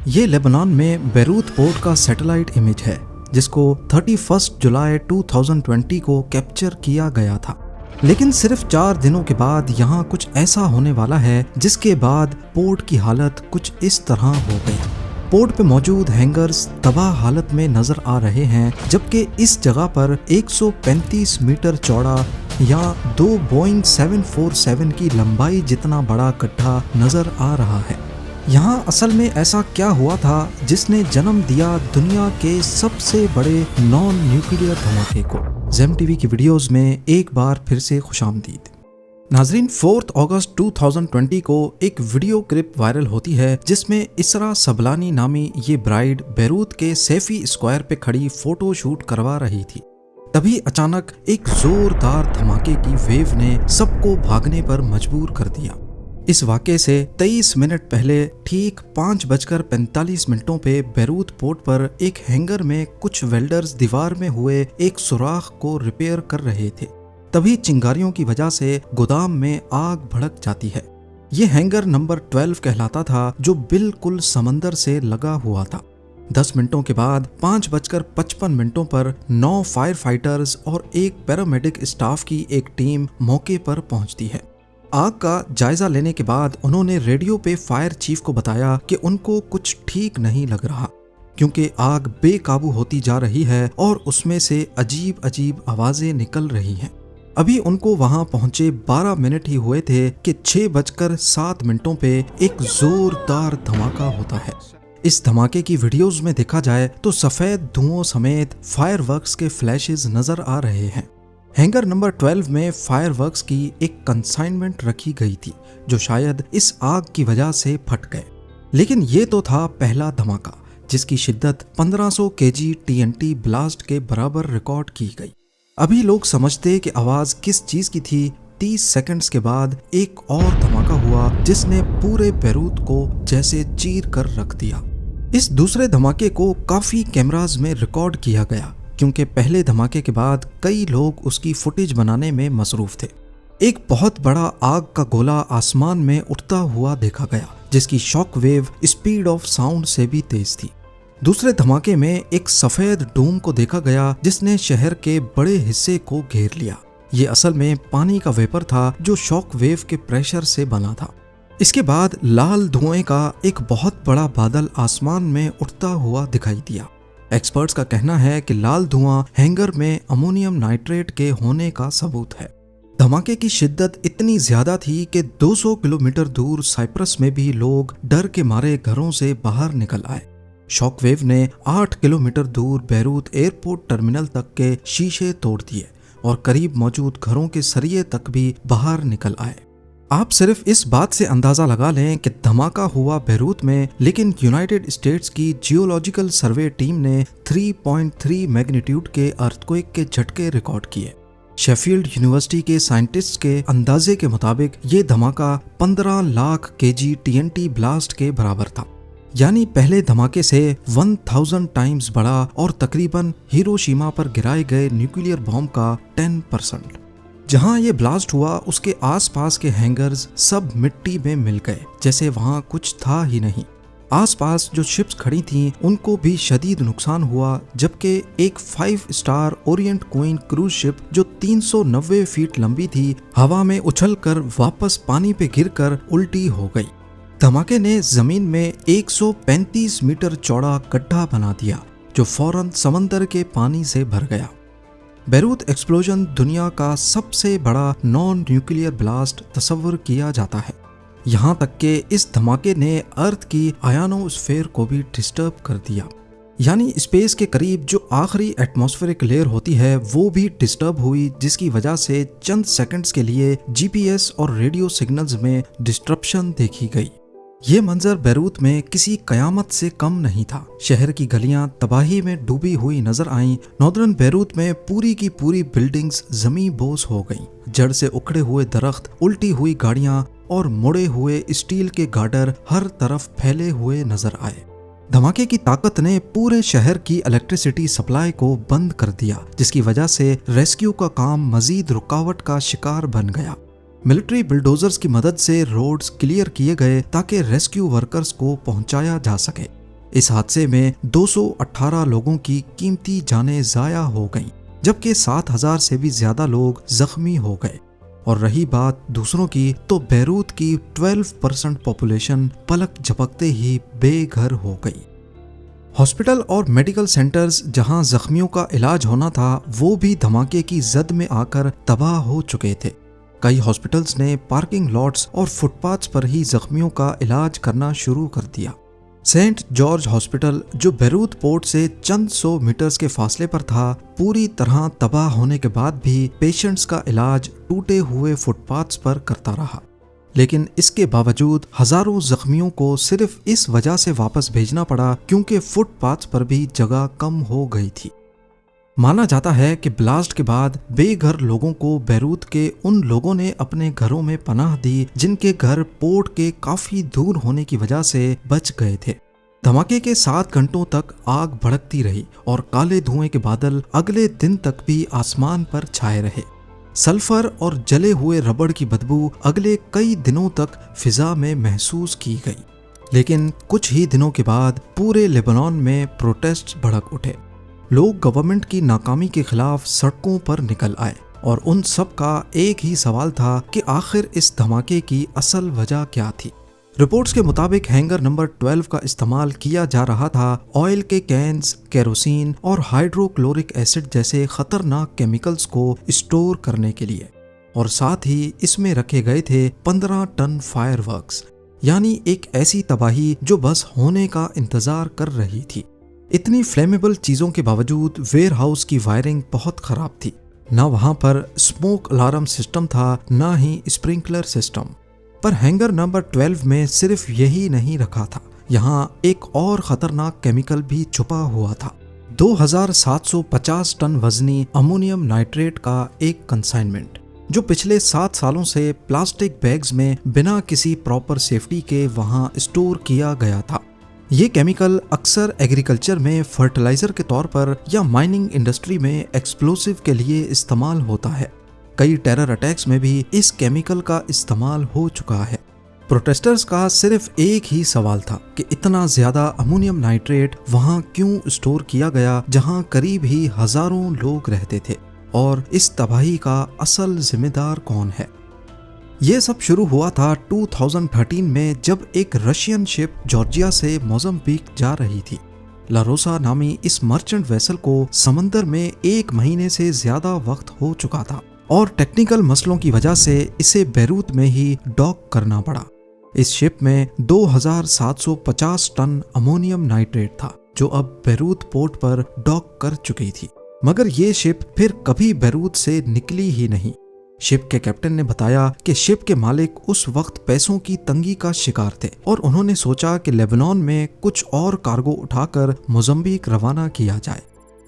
ये लेबनान में Beirut port का सैटेलाइट इमेज है जिसको 31 जुलाई 2020 को कैप्चर किया गया था। लेकिन सिर्फ 4 दिनों के बाद यहाँ कुछ ऐसा होने वाला है जिसके बाद पोर्ट की हालत कुछ इस तरह हो गई। पोर्ट पे मौजूद हैंगर्स तबाह हालत में नजर आ रहे हैं, जबकि इस जगह पर 135 मीटर चौड़ा या 2 बोइंग 747 की लंबाई जितना बड़ा गड्ढा नजर आ रहा है। यहाँ असल में ऐसा क्या हुआ था जिसने जन्म दिया दुनिया के सबसे बड़े नॉन न्यूक्लियर धमाके को। ज़ेम टीवी की वीडियोस में एक बार फिर से खुशामदीद। नाजरीन, 4 अगस्त 2020 को एक वीडियो क्लिप वायरल होती है जिसमें इसरा सबलानी नामी ये ब्राइड बैरूत के सैफी स्क्वायर पे खड़ी फोटो शूट करवा रही थी। तभी अचानक एक जोरदार धमाके की वेव ने सबको भागने पर मजबूर कर दिया। इस वाक़े से 23 मिनट पहले ठीक 5:45 पे बैरूत पोर्ट पर एक हैंगर में कुछ वेल्डर्स दीवार में हुए एक सुराख को रिपेयर कर रहे थे। तभी चिंगारियों की वजह से गोदाम में आग भड़क जाती है। ये हैंगर नंबर 12 कहलाता था, जो बिल्कुल समंदर से लगा हुआ था। 10 मिनटों के बाद 5:55 पर 9 फायर फाइटर्स और एक पैरामेडिक स्टाफ की एक टीम मौके पर पहुंचती है। आग का जायजा लेने के बाद उन्होंने रेडियो पे फायर चीफ को बताया कि उनको कुछ ठीक नहीं लग रहा, क्योंकि आग बेकाबू होती जा रही है और उसमें से अजीब अजीब आवाजें निकल रही हैं। अभी उनको वहां पहुंचे 12 मिनट ही हुए थे कि 6:07 पे एक जोरदार धमाका होता है। इस धमाके की वीडियोस में देखा जाए तो सफेद धुओं समेत फायरवर्क्स के फ्लैशेस नजर आ रहे हैं। हैंगर नंबर 12 में फायरवर्क्स की एक कंसाइनमेंट रखी गई थी जो शायद इस आग की वजह से फट गए। लेकिन ये तो था पहला धमाका जिसकी शिद्दत 1500 केजी TNT ब्लास्ट के बराबर रिकॉर्ड की गई। अभी लोग समझते कि आवाज किस चीज की थी। 30 सेकंड्स के बाद एक और धमाका हुआ जिसने पूरे बैरूत को जैसे चीर कर रख दिया। इस दूसरे धमाके को काफी कैमरास में रिकॉर्ड किया गया, क्योंकि पहले धमाके के बाद कई लोग उसकी फुटेज बनाने में मसरूफ थे। एक बहुत बड़ा आग का गोला आसमान में उठता हुआ देखा गया जिसकी shock wave speed of sound से भी तेज थी। दूसरे धमाके में एक सफेद डोम को देखा गया जिसने शहर के बड़े हिस्से को घेर लिया। ये असल में पानी का वेपर था जो शॉक वेव के प्रेशर से बना था। इसके बाद लाल धुएं का एक बहुत बड़ा बादल आसमान में उठता हुआ दिखाई दिया। एक्सपर्ट्स का कहना है कि लाल धुआं हैंगर में अमोनियम नाइट्रेट के होने का सबूत है। धमाके की शिद्दत इतनी ज्यादा थी कि 200 किलोमीटर दूर साइप्रस में भी लोग डर के मारे घरों से बाहर निकल आए। शॉकवेव ने 8 किलोमीटर दूर बैरूत एयरपोर्ट टर्मिनल तक के शीशे तोड़ दिए और करीब मौजूद घरों के सरिये तक भी बाहर निकल आए। आप सिर्फ इस बात से अंदाजा लगा लें कि धमाका हुआ बैरूत में, लेकिन यूनाइटेड स्टेट्स की जियोलॉजिकल सर्वे टीम ने 3.3 मैग्नीट्यूड के अर्थक्वेक के झटके रिकॉर्ड किए। शेफील्ड यूनिवर्सिटी के साइंटिस्ट के अंदाजे के मुताबिक ये धमाका 15 लाख केजी TNT ब्लास्ट के बराबर था, यानी पहले धमाके से 1000 टाइम्स बड़ा और तकरीबन हिरोशिमा पर गिराए गए न्यूक्लियर बॉम्ब का 10%। जहां ये ब्लास्ट हुआ उसके आसपास के हैंगर्स सब मिट्टी में मिल गए, जैसे वहां कुछ था ही नहीं। आसपास जो शिप्स खड़ी थीं उनको भी शदीद नुकसान हुआ, जबकि एक 5 star Orient queen cruise ship जो 390 फीट लंबी थी हवा में उछलकर वापस पानी पे गिरकर उल्टी हो गई। धमाके ने जमीन में 135 मीटर चौड़ा गड्ढा बना दिया जो फौरन समंदर के पानी से भर गया। बैरूत एक्सप्लोजन दुनिया का सबसे बड़ा नॉन न्यूक्लियर ब्लास्ट तस्वर किया जाता है। यहाँ तक कि इस धमाके ने अर्थ की आयनोस्फीयर को भी डिस्टर्ब कर दिया, यानी स्पेस के करीब जो आखिरी एटमॉस्फेरिक लेयर होती है वो भी डिस्टर्ब हुई, जिसकी वजह से चंद सेकंड्स के लिए GPS और रेडियो सिग्नल्स में डिस्ट्रप्शन देखी गई। ये मंजर बैरूत में किसी कयामत से कम नहीं था। शहर की गलियां तबाही में डूबी हुई नजर आईं। नॉर्दर्न बैरूत में पूरी की पूरी बिल्डिंग्स जमी बोस हो गईं। जड़ से उखड़े हुए दरख्त, उल्टी हुई गाड़ियां और मुड़े हुए स्टील के गार्डर हर तरफ फैले हुए नजर आए। धमाके की ताकत ने पूरे शहर की इलेक्ट्रिसिटी सप्लाई को बंद कर दिया, जिसकी वजह से रेस्क्यू का काम मजीद रुकावट का शिकार बन गया। मिलिट्री बुलडोजर्स की मदद से रोड्स क्लियर किए गए ताकि रेस्क्यू वर्कर्स को पहुंचाया जा सके। इस हादसे में 218 लोगों की कीमती जानें जाया हो गईं, जबकि 7,000 से भी ज्यादा लोग जख्मी हो गए। और रही बात दूसरों की, तो बैरूत की 12% पॉपुलेशन पलक झपकते ही बेघर हो गई। हॉस्पिटल और मेडिकल सेंटर्स जहां जख्मियों का इलाज होना था, वो भी धमाके की जद में आकर तबाह हो चुके थे। कई हॉस्पिटल्स ने पार्किंग लॉट्स और फुटपाथ्स पर ही जख्मियों का इलाज करना शुरू कर दिया। सेंट जॉर्ज हॉस्पिटल, जो बैरूत पोर्ट से चंद 100 मीटर्स के फासले पर था, पूरी तरह तबाह होने के बाद भी पेशेंट्स का इलाज टूटे हुए फुटपाथ्स पर करता रहा। लेकिन इसके बावजूद हजारों जख्मियों को सिर्फ इस वजह से वापस भेजना पड़ा क्योंकि फुटपाथ्स पर भी जगह कम हो गई थी। माना जाता है कि ब्लास्ट के बाद बेघर लोगों को बैरूत के उन लोगों ने अपने घरों में पनाह दी जिनके घर पोर्ट के काफी दूर होने की वजह से बच गए थे। धमाके के 7 घंटों तक आग भड़कती रही और काले धुएं के बादल अगले दिन तक भी आसमान पर छाए रहे। सल्फर और जले हुए रबड़ की बदबू अगले कई दिनों तक फिजा में महसूस की गई। लेकिन कुछ ही दिनों के बाद पूरे लेबनान में प्रोटेस्ट भड़क उठे। लोग गवर्नमेंट की नाकामी के खिलाफ सड़कों पर निकल आए और उन सब का एक ही सवाल था कि आखिर इस धमाके की असल वजह क्या थी। रिपोर्ट्स के मुताबिक हैंगर नंबर 12 का इस्तेमाल किया जा रहा था ऑयल के कैंस, केरोसिन और हाइड्रोक्लोरिक एसिड जैसे खतरनाक केमिकल्स को स्टोर करने के लिए, और साथ ही इसमें रखे गए थे 15 टन फायरवर्क्स, यानी एक ऐसी तबाही जो बस होने का इंतजार कर रही थी। इतनी फ्लेमेबल चीजों के बावजूद वेयर हाउस की वायरिंग बहुत खराब थी। न वहां पर स्मोक अलार्म सिस्टम था, न ही स्प्रिंकलर सिस्टम। पर हैंगर नंबर 12 में सिर्फ यही नहीं रखा था, यहाँ एक और खतरनाक केमिकल भी छुपा हुआ था। 2750 टन वजनी अमोनियम नाइट्रेट का एक कंसाइनमेंट, जो पिछले 7 सालों से प्लास्टिक बैग्स में बिना किसी प्रॉपर सेफ्टी के वहां स्टोर किया गया था। ये केमिकल अक्सर एग्रीकल्चर में फर्टिलाइजर के तौर पर या माइनिंग इंडस्ट्री में एक्सप्लोसिव के लिए इस्तेमाल होता है। कई टेरर अटैक्स में भी इस केमिकल का इस्तेमाल हो चुका है। प्रोटेस्टर्स का सिर्फ एक ही सवाल था कि इतना ज्यादा अमोनियम नाइट्रेट वहां क्यों स्टोर किया गया जहां करीब ही हजारों लोग रहते थे, और इस तबाही का असल जिम्मेदार कौन है। ये सब शुरू हुआ था 2013 में, जब एक रशियन शिप जॉर्जिया से मोज़म्बिक जा रही थी। लारोसा नामी इस मर्चेंट वेसल को समंदर में 1 महीने से ज्यादा वक्त हो चुका था और टेक्निकल मसलों की वजह से इसे बैरूत में ही डॉक करना पड़ा। इस शिप में 2750 टन अमोनियम नाइट्रेट था, जो अब बैरूत पोर्ट पर डॉक कर चुकी थी। मगर ये शिप फिर कभी बैरूत से निकली ही नहीं। शिप के कैप्टन ने बताया कि शिप के मालिक उस वक्त पैसों की तंगी का शिकार थे और उन्होंने सोचा कि लेबनान में कुछ और कार्गो उठाकर मोज़म्बिक रवाना किया जाए।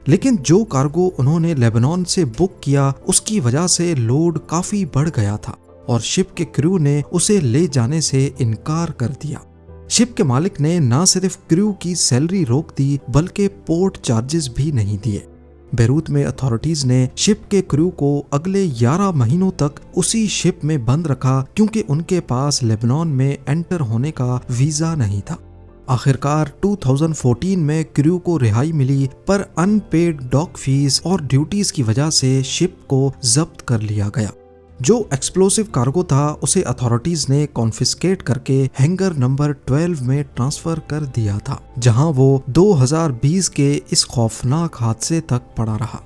लेकिन जो कार्गो उन्होंने लेबनान से बुक किया, उसकी वजह से लोड काफी बढ़ गया था और शिप के क्रू ने उसे ले जाने से इनकार कर दिया। शिप के मालिक ने न सिर्फ क्रू की सैलरी रोक दी, बल्कि पोर्ट चार्जेस भी नहीं दिए। बैरूत में अथॉरिटीज ने शिप के क्रू को अगले 11 महीनों तक उसी शिप में बंद रखा क्योंकि उनके पास लेबनान में एंटर होने का वीजा नहीं था। आखिरकार 2014 में क्रू को रिहाई मिली, पर अनपेड डॉक फीस और ड्यूटीज की वजह से शिप को जब्त कर लिया गया। जो एक्सप्लोसिव कार्गो था उसे अथॉरिटीज ने कॉन्फिस्केट करके हैंगर नंबर 12 में ट्रांसफर कर दिया था, जहां वो 2020 के इस खौफनाक हादसे तक पड़ा रहा।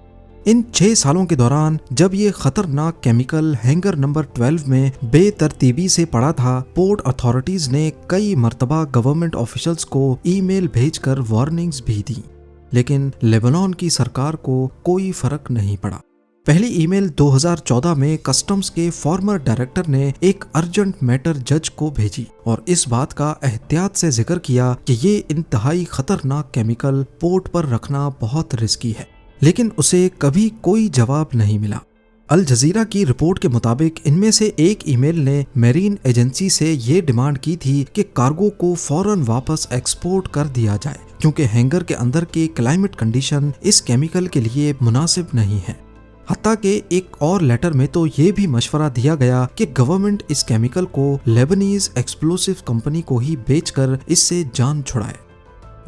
इन 6 सालों के दौरान जब ये खतरनाक केमिकल हैंगर नंबर 12 में बेतरतीबी से पड़ा था, पोर्ट अथॉरिटीज ने कई मर्तबा गवर्नमेंट ऑफिशियल्स को ईमेल भेजकर वार्निंग्स भी दी, लेकिन लेबनान की सरकार को कोई फर्क नहीं पड़ा। पहली ईमेल 2014 में कस्टम्स के फॉर्मर डायरेक्टर ने एक अर्जेंट मैटर जज को भेजी और इस बात का एहतियात से जिक्र किया कि ये इंतहाई खतरनाक केमिकल पोर्ट पर रखना बहुत रिस्की है, लेकिन उसे कभी कोई जवाब नहीं मिला। अल जजीरा की रिपोर्ट के मुताबिक इनमें से एक ईमेल ने मेरीन एजेंसी से ये डिमांड की थी कि कार्गो को फौरन वापस एक्सपोर्ट कर दिया जाए, क्योंकि हैंगर के अंदर की क्लाइमेट कंडीशन इस केमिकल के लिए मुनासिब नहीं है। हत्ता के एक और लेटर में तो ये भी मशवरा दिया गया कि गवर्नमेंट इस केमिकल को लेबनीज एक्सप्लोसिव कंपनी को ही बेचकर इससे जान छुड़ाए।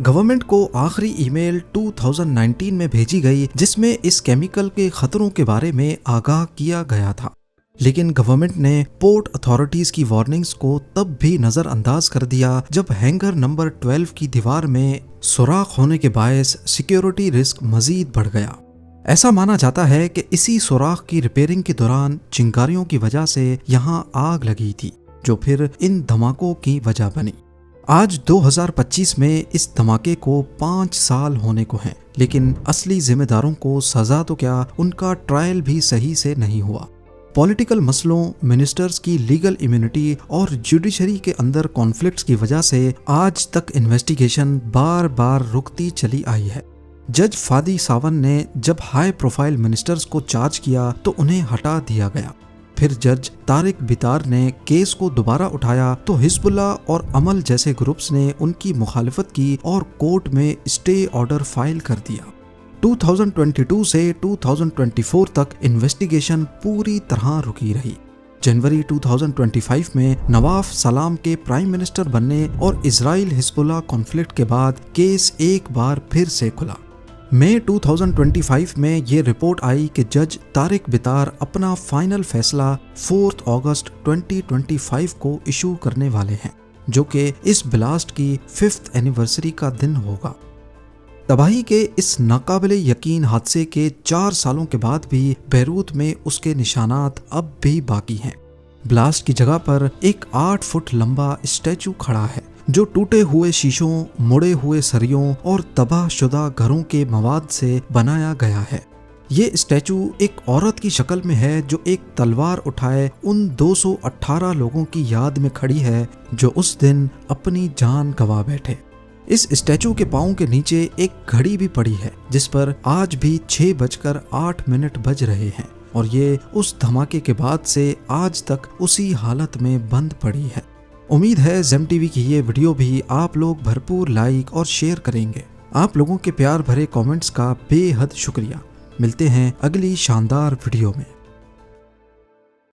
गवर्नमेंट को आखिरी ईमेल 2019 में भेजी गई जिसमें इस केमिकल के खतरों के बारे में आगाह किया गया था, लेकिन गवर्नमेंट ने पोर्ट अथॉरिटीज की वार्निंग्स को तब भी नजरअंदाज कर दिया जब हैंगर नंबर 12 की दीवार में सुराख होने के बायस सिक्योरिटी रिस्क मजीद बढ़ गया। ऐसा माना जाता है कि इसी सुराख की रिपेयरिंग के दौरान चिंगारियों की वजह से यहां आग लगी थी, जो फिर इन धमाकों की वजह बनी। आज 2025 में इस धमाके को 5 साल होने को हैं, लेकिन असली जिम्मेदारों को सजा तो क्या, उनका ट्रायल भी सही से नहीं हुआ। पॉलिटिकल मसलों, मिनिस्टर्स की लीगल इम्यूनिटी और जुडिशरी के अंदर कॉन्फ्लिक्ट्स की वजह से आज तक इन्वेस्टिगेशन बार बार रुकती चली आई है। जज फादी सावन ने जब हाई प्रोफाइल मिनिस्टर्स को चार्ज किया तो उन्हें हटा दिया गया। फिर जज तारिक बितार ने केस को दोबारा उठाया तो हिजबुल्लाह और अमल जैसे ग्रुप्स ने उनकी मुखालिफत की और कोर्ट में स्टे ऑर्डर फाइल कर दिया। 2022 से 2024 तक इन्वेस्टिगेशन पूरी तरह रुकी रही। जनवरी 2025 में नवाफ सलाम के प्राइम मिनिस्टर बनने और इजराइल हिजबुल्लाह कॉन्फ्लिक्ट के बाद केस एक बार फिर से खुला। मई 2025 में ये रिपोर्ट आई कि जज तारिक बितार अपना फाइनल फैसला 4 अगस्त 2025 को इशू करने वाले हैं, जो कि इस ब्लास्ट की 5th एनिवर्सरी का दिन होगा। तबाही के इस नाकाबिले यकीन हादसे के 4 सालों के बाद भी बैरूत में उसके निशानात अब भी बाकी हैं। ब्लास्ट की जगह पर एक 8 फुट लंबा स्टैचू खड़ा है जो टूटे हुए शीशों, मुड़े हुए सरियों और तबाहशुदा घरों के मवाद से बनाया गया है। ये स्टैचू एक औरत की शक्ल में है जो एक तलवार उठाए उन 218 लोगों की याद में खड़ी है जो उस दिन अपनी जान गंवा बैठे। इस स्टैचू के पांव के नीचे एक घड़ी भी पड़ी है जिस पर आज भी 6:08 बज रहे हैं और ये उस धमाके के बाद से आज तक उसी हालत में बंद पड़ी है। उम्मीद है ज़ेम टीवी की ये वीडियो भी आप लोग भरपूर लाइक और शेयर करेंगे। आप लोगों के प्यार भरे कमेंट्स का बेहद शुक्रिया। मिलते हैं अगली शानदार वीडियो में।